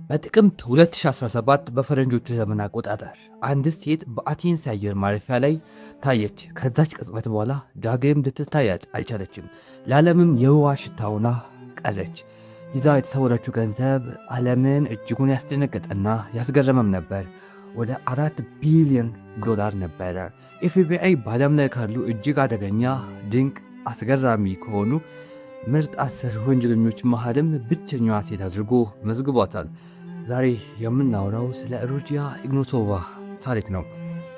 በጥቅምት 2017 በፈረንጆቹ ዘመን አቆጣጠር አንዲት ሴት በአቴንስ የአየር ማረፊያ ላይ ታየች። ከዛች ቅጽበት በኋላ ዳግም ልትታይ አልቻለችም። ለዓለምም የውሃ ሽታ ሆና ቀረች። ይዛ የተሰወረችው ገንዘብ ዓለምን እጅጉን ያስደነገጠና ያስገረመም ነበር። ወደ $4 ቢሊዮን ነበረ። ኤፍቢአይ በዓለም ላይ ካሉ እጅግ አደገኛ፣ ድንቅ፣ አስገራሚ ከሆኑ ምርጥ 10 ወንጀለኞች መሃልም ብቸኛዋ ሴት አድርጎ መዝግቧታል። ዛሬ የምናወራው ስለ ሩጂያ ኢግናቶቫ ታሪክ ነው።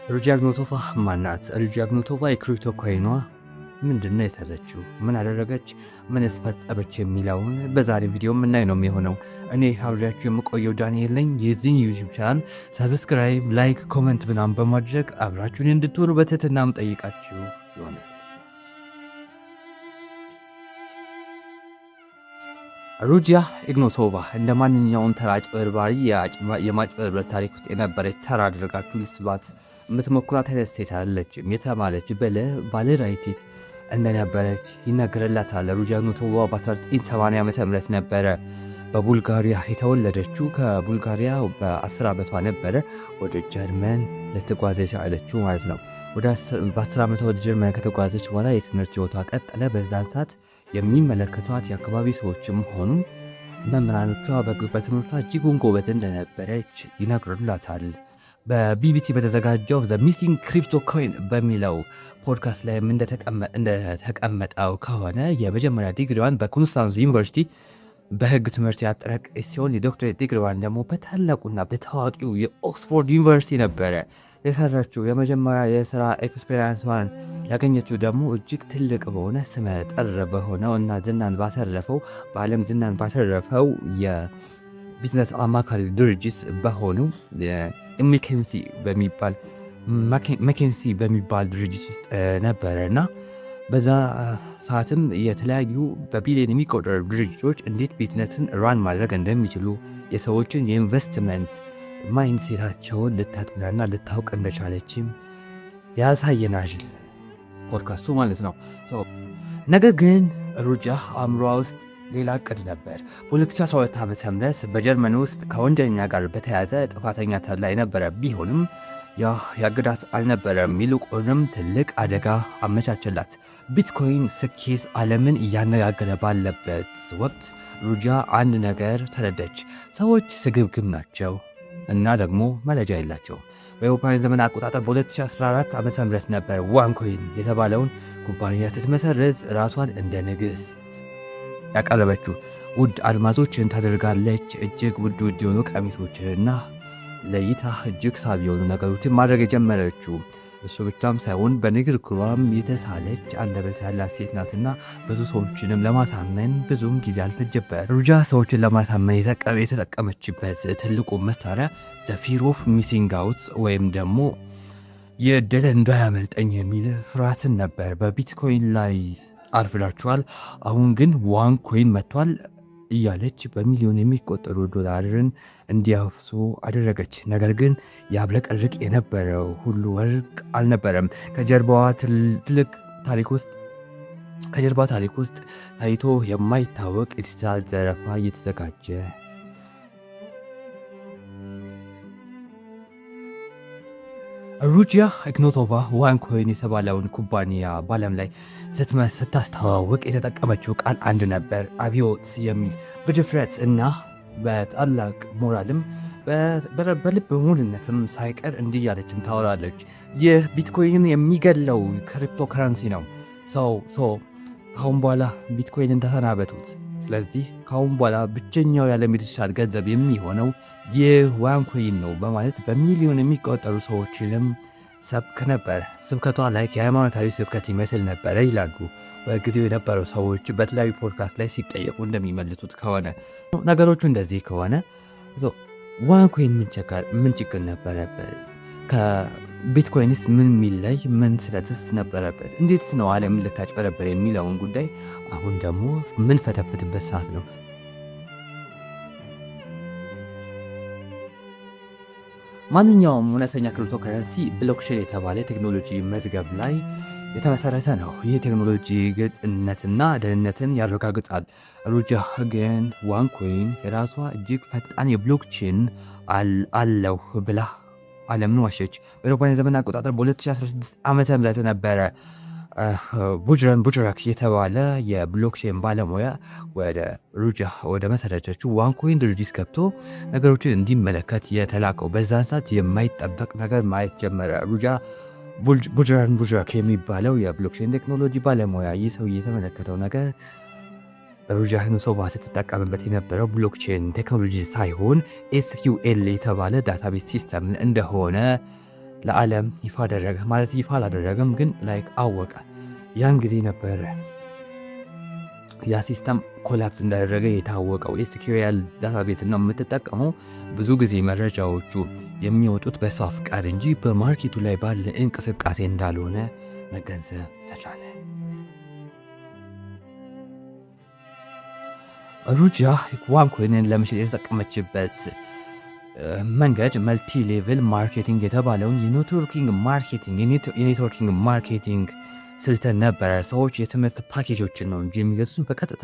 ሩጂያ ኢግናቶቫ ማናት? ሩጂያ ኢግናቶቫ የክሪፕቶ ኮይኗ ምንድነው የሰረችው? ምን አደረገች? ምንስ ፈጸመች? የሚለውን በዛሬ ቪዲዮ የምናይ ነው የሚሆነው። እኔ አብሬያችሁ የምቆየው ዳንኤል ነኝ። የዚህን ዩቲዩብ ቻናል ሰብስክራይብ፣ ላይክ፣ ኮመንት ምናምን በማድረግ አብራችሁን እንድትሆኑ በትህትና ጠይቃችሁ ይሆናል። ሩጂያ ኢግናቶቫ እንደ ማንኛውም ተራ አጭበርባሪ የማጭበርበር ታሪክ ውስጥ የነበረች ተራ አድርጋችሁ ልስባት የምትሞክራት አይነት ሴት አይደለችም። የተማለች ባለራዕይ ሴት እንደነበረች ይነገርላታል። ሩጂያ ኢግናቶቫ በ1980 ዓ.ም ነበረ በቡልጋሪያ የተወለደችው። ከቡልጋሪያ በ10 ዓመቷ ነበረ ወደ ጀርመን ልትጓዝ የቻለችው ማለት ነው። በ10 ዓመቷ ወደ ጀርመን ከተጓዘች በኋላ የትምህርት ህይወቷ ቀጠለ። በዛን ሰዓት የሚመለከቷት የአካባቢ ሰዎችም ሆኑ መምህራኖቿ በትምህርቷ እጅጉን ጎበዝ እንደነበረች ይነግሩላታል። በቢቢሲ በተዘጋጀው ዘ ሚሲንግ ክሪፕቶ ኮይን በሚለው ፖድካስት ላይ እንደተቀመጠው ከሆነ የመጀመሪያ ዲግሪዋን በኮንስታንዝ ዩኒቨርሲቲ በህግ ትምህርት ያጠናቀቀች ሲሆን የዶክትሬት ዲግሪዋን ደግሞ በታላቁና በታዋቂው የኦክስፎርድ ዩኒቨርሲቲ ነበረ የሰራችው። የመጀመሪያ የስራ ኤክስፔሪንስዋን ያገኘችው ደግሞ እጅግ ትልቅ በሆነ ስመ ጠር በሆነው እና በዓለም ዝናን ባተረፈው የቢዝነስ አማካሪ ድርጅት በሆኑ መኬንሲ በሚባል ድርጅት ውስጥ ነበረ እና በዛ ሰዓትም የተለያዩ በቢሊዮን የሚቆጠሩ ድርጅቶች እንዴት ቢዝነስን ራን ማድረግ እንደሚችሉ የሰዎችን የኢንቨስትመንት ማይንድ ሴታቸውን ልታጥናና ልታውቅ እንደቻለችም ያሳየናል ፖድካስቱ ማለት ነው። ነገር ግን ሩጂያ አእምሯ ውስጥ ሌላ እቅድ ነበር። በ2012 ዓ.ም በጀርመን ውስጥ ከወንጀለኛ ጋር በተያያዘ ጥፋተኛ ተብላ የነበረ ቢሆንም ያግዳት አልነበረም። ይልቁንም ትልቅ አደጋ አመቻቸላት። ቢትኮይን ስኬት ዓለምን እያነጋገረ ባለበት ወቅት ሩጂያ አንድ ነገር ተረዳች። ሰዎች ስግብግብ ናቸው እና ደግሞ መረጃ የላቸውም። በአውሮፓውያን ዘመን አቆጣጠር በ2014 ዓ.ም ነበር ዋንኮይን የተባለውን ኩባንያ ስትመሰርት ራሷን እንደ ንግሥት ያቀረበችው። ውድ አልማዞችን ታደርጋለች። እጅግ ውድ የሆኑ ቀሚሶችንና ለእይታ እጅግ ሳቢ የሆኑ ነገሮችን ማድረግ የጀመረችው እሱ ብቻም ሳይሆን በንግግሯም የተሳለች አንደበት ያላት ሴት ናትና ብዙ ሰዎችንም ለማሳመን ብዙም ጊዜ አልፈጀበት። ሩጂያ ሰዎችን ለማሳመን የተጠቀመችበት ትልቁ መሳሪያ ዘ ፊር ኦፍ ሚሲንግ አውት ወይም ደግሞ የዕድል እንዳያመልጠኝ የሚል ፍርሃትን ነበር። በቢትኮይን ላይ አርፍዳችኋል፣ አሁን ግን ዋን ኮይን መጥቷል እያለች በሚሊዮን የሚቆጠሩ ዶላርን እንዲያፍሱ አደረገች። ነገር ግን ያብረቀርቅ የነበረው ሁሉ ወርቅ አልነበረም። ከጀርባ ታሪክ ውስጥ ታይቶ የማይታወቅ የዲጂታል ዘረፋ እየተዘጋጀ ሩጂያ ኢግናቶቫ ዋንኮይን የተባለውን ኩባንያ በዓለም ላይ ስታስተዋውቅ የተጠቀመችው ቃል አንድ ነበር፣ አብዮት የሚል። በድፍረት እና በታላቅ ሞራልም በልብ ሙሉነትም ሳይቀር እንዲህ ያለችም ታወራለች። ይህ ቢትኮይን የሚገለው ክሪፕቶ ከረንሲ ነው። ካሁን በኋላ ቢትኮይንን ተሰናበቱት። ስለዚህ ካሁን በኋላ ብቸኛው የዓለም ዲጂታል ገንዘብ የሚሆነው ይህ ዋንኮይን ነው በማለት በሚሊዮን የሚቆጠሩ ሰዎችንም ሰብክ ነበር። ስብከቷ የሃይማኖታዊ ስብከት ይመስል ነበረ ይላሉ በጊዜው የነበረው ሰዎች በተለያዩ ፖድካስት ላይ ሲጠየቁ እንደሚመልሱት ከሆነ። ነገሮቹ እንደዚህ ከሆነ ዋንኮይን ምን ችግር ነበረበት? ከቢትኮይንስ ምን የሚለይ ምን ስህተትስ ነበረበት? እንዴትስ ነው ዓለምን ልታጭበረበር የሚለውን ጉዳይ አሁን ደግሞ ምን ፈተፍትበት ሰዓት ነው። ማንኛውም እውነተኛ ክሪፕቶ ከረንሲ ብሎክቼን የተባለ ቴክኖሎጂ መዝገብ ላይ የተመሰረተ ነው። ይህ ቴክኖሎጂ ግልጽነትና ደህንነትን ያረጋግጣል። ሩጃ ግን ዋንኮይን የራሷ እጅግ ፈጣን የብሎክቼን አለው ብላ ዓለምን ዋሸች። በአውሮፓውያን ዘመን አቆጣጠር በ2016 ዓመተ ምህረት ነበረ ቡጅረን ቡጅራክ የተባለ የብሎክቼን ባለሙያ ወደ ሩጃ ወደ መሰረተችው ዋንኮይን ድርጅት ገብቶ ነገሮችን እንዲመለከት የተላከው። በዛን ሰዓት የማይጠበቅ ነገር ማየት ጀመረ። ቡጅረን ቡጅራክ የሚባለው የብሎክቼን ቴክኖሎጂ ባለሙያ ይህ ሰው የተመለከተው ነገር ሩጃ ዩኑሶቫ ስትጠቀምበት የነበረው ብሎክቼን ቴክኖሎጂ ሳይሆን ኤስኪውኤል የተባለ ዳታቤዝ ሲስተም እንደሆነ ለዓለም ይፋ አደረገ። ማለት ይፋ አላደረገም ግን አወቀ። ያን ጊዜ ነበረ ያ ሲስተም ኮላፕስ እንዳደረገ የታወቀው። ኤስኪውኤል ዳታቤዝ ነው የምትጠቀመው። ብዙ ጊዜ መረጃዎቹ የሚወጡት በሷ ፍቃድ እንጂ በማርኬቱ ላይ ባለ እንቅስቃሴ እንዳልሆነ መገንዘብ ተቻለ። ሩጃ ዋንኮይንን ለመሸጥ የተጠቀመችበት መንገድ መልቲ ሌቭል ማርኬቲንግ የተባለውን የኔትወርኪንግ ማርኬቲንግ ስልትን ነበረ። ሰዎች የትምህርት ፓኬጆችን ነው እንጂ የሚገዙት በቀጥታ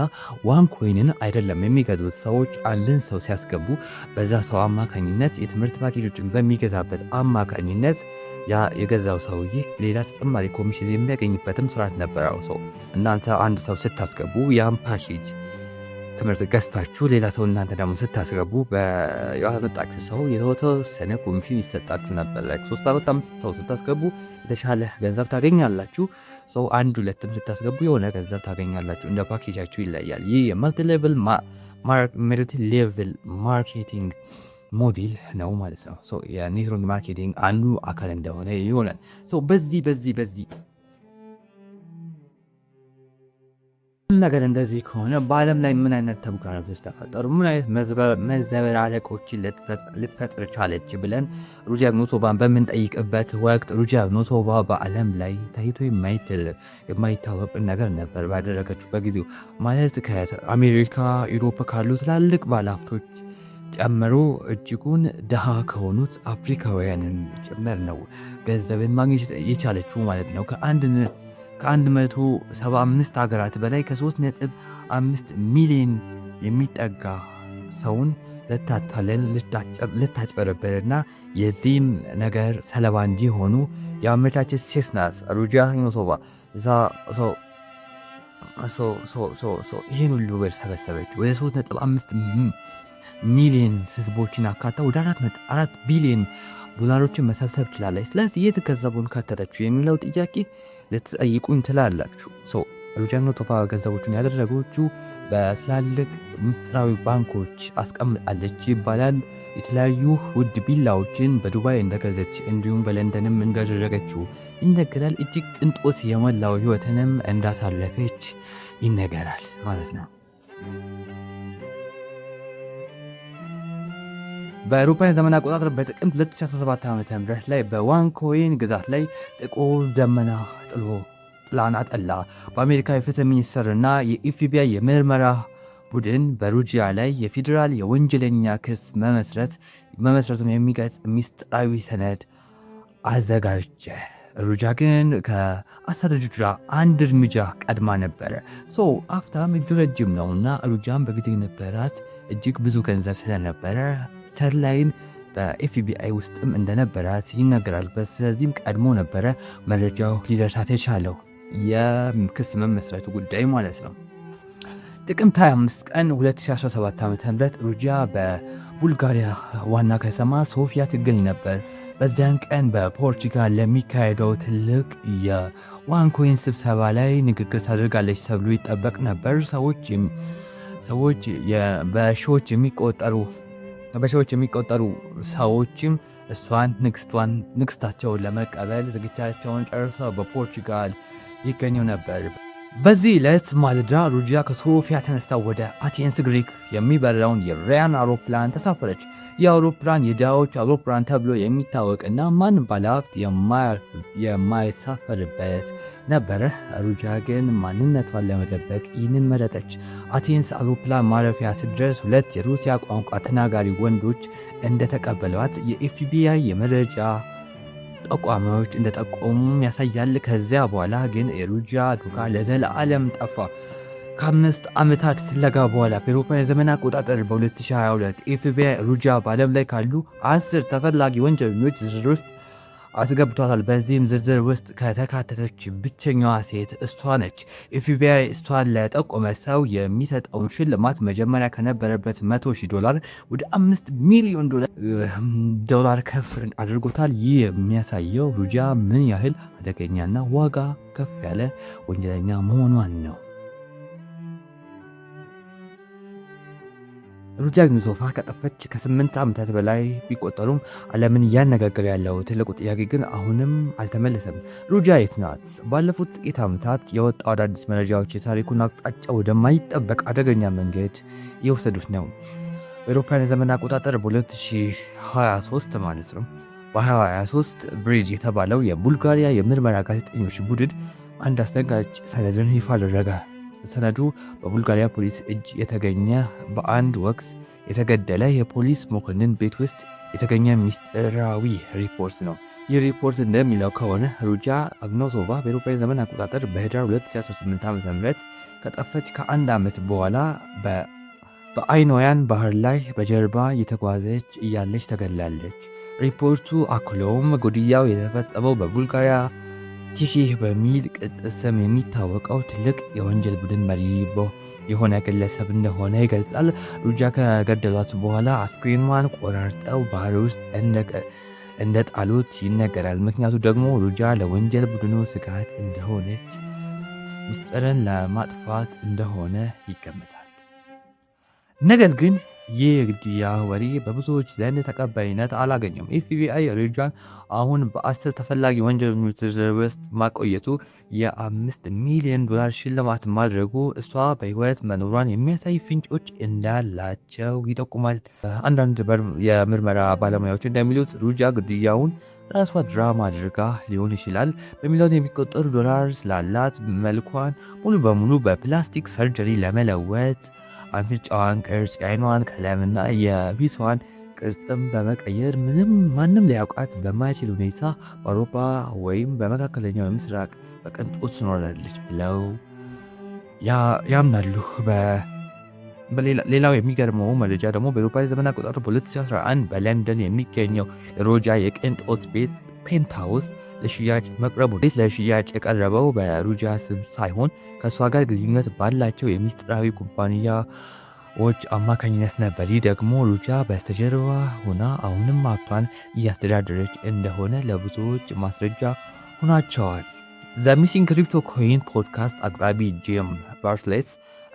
ዋንኮይንን አይደለም የሚገዙት። ሰዎች አንድን ሰው ሲያስገቡ በዛ ሰው አማካኝነት የትምህርት ፓኬጆችን በሚገዛበት አማካኝነት ያ የገዛው ሰውዬ ሌላ ተጨማሪ ኮሚሽን የሚያገኝበትም ስርዓት ነበረው። ሰው እናንተ አንድ ሰው ስታስገቡ ያን ፓኬጅ ትምህርት ገዝታችሁ ሌላ ሰው እናንተ ደግሞ ስታስገቡ በያመጣችሁ ሰው የተወሰነ ኮሚሽን ይሰጣችሁ ነበር። 3-4-5 ሰው ስታስገቡ የተሻለ ገንዘብ ታገኛላችሁ። ሰው 1-2 ስታስገቡ የሆነ ገንዘብ ታገኛላችሁ። እንደ ፓኬጃችሁ ይለያል። ይህ የመልቲ ሌቭል ማርኬቲንግ ሞዴል ነው ማለት ነው። የኔትወርክ ማርኬቲንግ አንዱ አካል እንደሆነ ይሆናል። በዚህ ነገር እንደዚህ ከሆነ በዓለም ላይ ምን አይነት ተግዳሮቶች ተፈጠሩ? ምን አይነት መዘበራረቆችን ልትፈጥር ቻለች ብለን ሩጃ ዩኑሶቫን በምንጠይቅበት ወቅት ሩጃ ዩኑሶቫ በዓለም ላይ ታይቶ የማይታወቅ ነገር ነበር ባደረገችው በጊዜው። ማለት ከአሜሪካ፣ ዩሮፕ ካሉ ትላልቅ ባለሀብቶች ጨምሮ እጅጉን ድሃ ከሆኑት አፍሪካውያንን ጭምር ነው ገንዘብን ማግኘት የቻለችው ማለት ነው። ከ175 ሀገራት በላይ ከ3.5 ሚሊዮን የሚጠጋ ሰውን ልታታለል ልታጭበረበርና የዚህም ነገር ሰለባ እንዲሆኑ ያመቻቸች ሴት ናት ሩጃ ዩኑሶቫ። ይህን ሁሉ ብር ሰበሰበች። ወደ 3.5 ሚሊዮን ህዝቦችን አካታ ወደ 4 ቢሊዮን ዶላሮችን መሰብሰብ ችላለች። ስለዚህ የት ገንዘቡን ከተተችው የሚለው ጥያቄ ልትጠይቁኝ ትላላችሁ። ሩጃ ዩኑሶቫ ገንዘቦችን ያደረገችው በትላልቅ ምስጢራዊ ባንኮች አስቀምጣለች ይባላል። የተለያዩ ውድ ቪላዎችን በዱባይ እንደገዘች እንዲሁም በለንደንም እንዳደረገችው ይነገራል። እጅግ ቅንጦት የሞላው ህይወትንም እንዳሳለፈች ይነገራል ማለት ነው። በአውሮፓውያን ዘመን አቆጣጠር በጥቅምት 2017 ዓ.ም ላይ በዋንኮይን ግዛት ላይ ጥቁር ደመና ጥላን አጠላ። በአሜሪካ የፍትህ ሚኒስቴር እና የኤፍቢአይ የምርመራ ቡድን በሩጃ ላይ የፌዴራል የወንጀለኛ ክስ መመስረቱን የሚገልጽ ሚስጥራዊ ሰነድ አዘጋጀ። ሩጃ ግን ከአሳዳጆቿ አንድ እርምጃ ቀድማ ነበረ። አፍታም እጁ ረጅም ነውና ሩጃም በጊዜ ነበራት እጅግ ብዙ ገንዘብ ስለነበረ ስተርላይን በኤፍቢአይ ውስጥም እንደነበራት ይነገራል። ስለዚህም ቀድሞ ነበረ መረጃው ሊደርሳት የቻለው የክስ መመስረቱ ጉዳይ ማለት ነው። ጥቅምት 25 ቀን 2017 ዓ.ም ሩጃ በቡልጋሪያ ዋና ከተማ ሶፊያ ትገኝ ነበር። በዚያን ቀን በፖርቹጋል ለሚካሄደው ትልቅ የዋንኮይን ስብሰባ ላይ ንግግር ታደርጋለች ተብሎ ይጠበቅ ነበር። ሰዎች በሺዎች የሚቆጠሩ ሰዎችም እሷን ንግስታቸውን ለመቀበል ዝግጅታቸውን ጨርሰው በፖርቹጋል ይገኙ ነበር። በዚህ ዕለት ማለዳ ሩጃ ከሶፊያ ተነስታ ወደ አቴንስ ግሪክ የሚበረውን የራያን አውሮፕላን ተሳፈረች። የአውሮፕላን የድሃዎች አውሮፕላን ተብሎ የሚታወቅና ማንም ባለሀብት የማይሳፈርበት ነበረ። ሩጃ ግን ማንነቷን ለመደበቅ ይህንን መረጠች። አቴንስ አውሮፕላን ማረፊያ ስትደርስ 2 የሩሲያ ቋንቋ ተናጋሪ ወንዶች እንደተቀበሏት የኤፍቢአይ የመረጃ ጠቋሚዎች እንደጠቆሙም ያሳያል። ከዚያ በኋላ ግን የሩጂያ ዱካ ለዘለዓለም ጠፋ። ከ5 ዓመታት ፍለጋ በኋላ በአውሮፓውያን ዘመን አቆጣጠር በ2022 ኤፍቢአይ ሩጂያ በዓለም ላይ ካሉ 10 ተፈላጊ ወንጀለኞች ዝርዝር ውስጥ አስገብቷታል። በዚህም ዝርዝር ውስጥ ከተካተተች ብቸኛዋ ሴት እሷ ነች። ኤፍቢአይ እሷን ለጠቆመ ሰው የሚሰጠውን ሽልማት መጀመሪያ ከነበረበት $100,000 ወደ $5 ሚሊዮን ከፍ አድርጎታል። ይህ የሚያሳየው ሩጂያ ምን ያህል አደገኛና ዋጋ ከፍ ያለ ወንጀለኛ መሆኗን ነው። ሩጂያ ግኒዞቫ ከጠፈች ከ8 ዓመታት በላይ ቢቆጠሩም ዓለምን እያነጋገረ ያለው ትልቁ ጥያቄ ግን አሁንም አልተመለሰም። ሩጂያ የት ናት? ባለፉት ጥቂት ዓመታት የወጣው አዳዲስ መረጃዎች የታሪኩን አቅጣጫ ወደማይጠበቅ አደገኛ መንገድ እየወሰዱት ነው። በአውሮፓውያን ዘመን አቆጣጠር በ2023 ማለት ነው በ2023 ብሪጅ የተባለው የቡልጋሪያ የምርመራ ጋዜጠኞች ቡድን አንድ አስደንጋጭ ሰነድን ይፋ አደረገ። ሰነዱ በቡልጋሪያ ፖሊስ እጅ የተገኘ በአንድ ወቅት የተገደለ የፖሊስ መኮንን ቤት ውስጥ የተገኘ ሚስጥራዊ ሪፖርት ነው። ይህ ሪፖርት እንደሚለው ከሆነ ሩጂያ ግኒዞቫ በአውሮፓውያን ዘመን አቆጣጠር በህዳር 2018 ዓ.ም ከጠፈች ከአንድ ዓመት በኋላ በአይኖያን ባህር ላይ በጀልባ እየተጓዘች እያለች ተገድላለች። ሪፖርቱ አክሎም ግድያው የተፈጸመው በቡልጋሪያ ቲሺህ በሚል ቅጽል ስም የሚታወቀው ትልቅ የወንጀል ቡድን መሪ የሆነ ግለሰብ እንደሆነ ይገልጻል። ሩጂያ ከገደሏት በኋላ አስክሬኗን ቆራርጠው ባህር ውስጥ እንደጣሉት ይነገራል። ምክንያቱ ደግሞ ሩጂያ ለወንጀል ቡድኑ ስጋት እንደሆነች፣ ምስጢርን ለማጥፋት እንደሆነ ይገመታል። ነገር ግን ይህ የግድያ ወሬ በብዙዎች ዘንድ ተቀባይነት አላገኘም። ኤፍቢአይ ሩጂያን አሁን በ10 ተፈላጊ ወንጀለኞች ዝርዝር ውስጥ ማቆየቱ፣ $5 ሚሊዮን ሽልማት ማድረጉ እሷ በሕይወት መኖሯን የሚያሳይ ፍንጮች እንዳላቸው ይጠቁማል። አንዳንድ የምርመራ ባለሙያዎች እንደሚሉት ሩጂያ ግድያውን ራሷ ድራማ አድርጋ ሊሆን ይችላል። በሚሊዮን የሚቆጠሩ ዶላር ስላላት መልኳን ሙሉ በሙሉ በፕላስቲክ ሰርጀሪ ለመለወጥ አፍንጫዋን ቅርጽ፣ የዓይኗን ቀለምና የፊቷን ቅርጽም በመቀየር ማንም ሊያውቃት በማይችል ሁኔታ በአውሮፓ ወይም በመካከለኛው ምስራቅ በቅንጦት ትኖራለች ብለው ያምናሉ። ሌላው የሚገርመው መረጃ ደግሞ በአውሮፓውያን ዘመን አቆጣጠር በ2011 በለንደን የሚገኘው የሩጂያ የቅንጦት ቤት ፔንትሃውስ ለሽያጭ መቅረቡ። ቤት ለሽያጭ የቀረበው በሩጂያ ስም ሳይሆን ከእሷ ጋር ግንኙነት ባላቸው የሚስጥራዊ ኩባንያዎች አማካኝነት ነበር። ይህ ደግሞ ሩጂያ በስተጀርባ ሆና አሁንም ሀብቷን እያስተዳደረች እንደሆነ ለብዙዎች ማስረጃ ሆናቸዋል። ዘ ሚሲንግ ክሪፕቶ ኮይን ፖድካስት አቅራቢ ጂም ባርስሌስ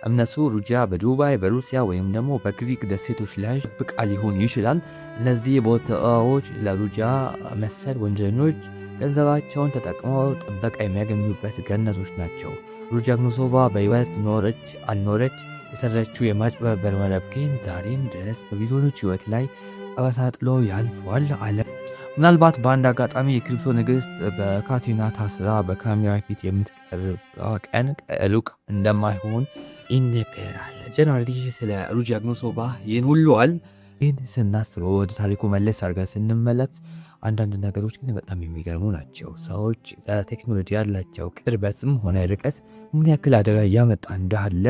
እምነቱ ሩጂያ በዱባይ፣ በሩሲያ ወይም ደግሞ በግሪክ ደሴቶች ላይ ብቃ ሊሆን ይችላል። እነዚህ ቦታዎች ለሩጂያ መሰል ወንጀለኞች ገንዘባቸውን ተጠቅመው ጥበቃ የሚያገኙበት ገነቶች ናቸው። ሩጂያ ግኒዞቫ በሕይወት ኖረች አልኖረች የሰረችው የማጭበርበር መረብ ግን ዛሬም ድረስ በቢሊዮኖች ሕይወት ላይ ጠባሳ ጥሎ ያልፏል አለ። ምናልባት በአንድ አጋጣሚ የክሪፕቶ ንግሥት በካቴና ታስራ በካሜራ ፊት የምትቀርበው ቀን ሩቅ እንደማይሆን ይነገራል። ጀነራሊ ስለ ሩጂያ ግኒዞቫ ይህን ሁሉ ይህን ስናስበው ወደ ታሪኩ መለስ አድርገን ስንመለስ አንዳንድ ነገሮች ግን በጣም የሚገርሙ ናቸው። ሰዎች ቴክኖሎጂ ያላቸው ቅርበትም ሆነ ርቀት ምን ያክል አደጋ እያመጣ እንዳለ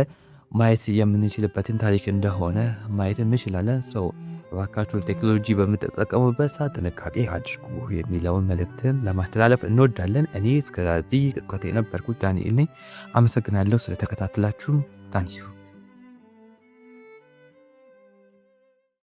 ማየት የምንችልበትን ታሪክ እንደሆነ ማየት እንችላለን። ሰው እባካችሁ ቴክኖሎጂ በምትጠቀሙበት ሰዓት ጥንቃቄ አድርጉ የሚለውን መልእክትን ለማስተላለፍ እንወዳለን። እኔ እስከዚህ ቅጥቆት የነበርኩት ዳንኤል ነኝ። አመሰግናለሁ ስለተከታተላችሁም። ታንኪዩ